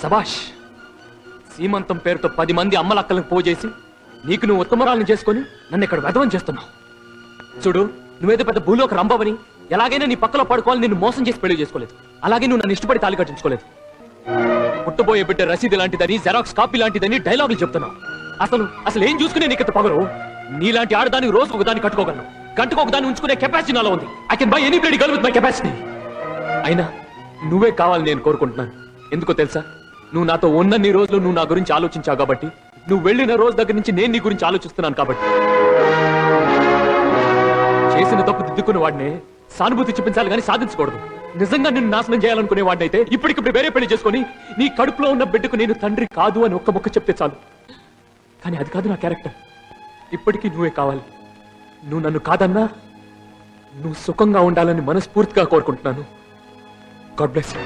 సబాష్. సీమంతం పేరుతో 10 మంది అమ్మలక్కలకు పోజేసి నీకు నువ్వు ఉత్తమరాలను చేసుకుని నన్ను ఇక్కడ వెధవం చేస్తున్నావు. చూడు, నువ్వేదో పెద్ద భూలోక రంభవని, ఎలాగైనా నీ పక్కలో పడుకోవాలి నిన్ను మోసం చేసి పెళ్లి చేసుకోలేదు. అలాగే నువ్వు నన్ను ఇష్టపడి తాళి కట్టించుకోలేదు. పుట్టబోయే బిడ్డ రసీదు లాంటిదని, జెరాక్స్ కాపీ లాంటిదని డైలాగులు చెప్తున్నావు. అసలు ఏం చూసుకునే నీకు పగరు? నీలాంటి ఆడదానికి రోజు ఒకదాన్ని కట్టుకోగలను, గంటకు ఒకదాన్ని ఉంచుకునే కెపాసిటీ నాలో ఉంది. I can buy any bloody girl with my capacity. అయినా నువ్వే కావాలని నేను కోరుకుంటున్నాను. ఎందుకో తెలుసా? నువ్వు నాతో ఉన్నన్ని రోజులు నువ్వు నా గురించి ఆలోచించావు కాబట్టి, నువ్వు వెళ్ళిన రోజు దగ్గర నుంచి నేను నీ గురించి ఆలోచిస్తున్నాను కాబట్టి. చేసిన తప్పు దిద్దుకున్న వాడినే సానుభూతి చూపించాలి కానీ సాధించకూడదు. నిజంగా నిన్ను నాశనం చేయాలనుకునే వాడినైతే ఇప్పటికిప్పుడు వేరే పెళ్లి చేసుకుని నీ కడుపులో ఉన్న బిడ్డకు నేను తండ్రి కాదు అని ఒక్క ముక్క చెప్తే చాలు. కానీ అది కాదు నా క్యారెక్టర్. ఇప్పటికీ నువ్వే కావాలి. నువ్వు నన్ను కాదన్నా నువ్వు సుఖంగా ఉండాలని మనస్ఫూర్తిగా కోరుకుంటున్నాను. God bless you.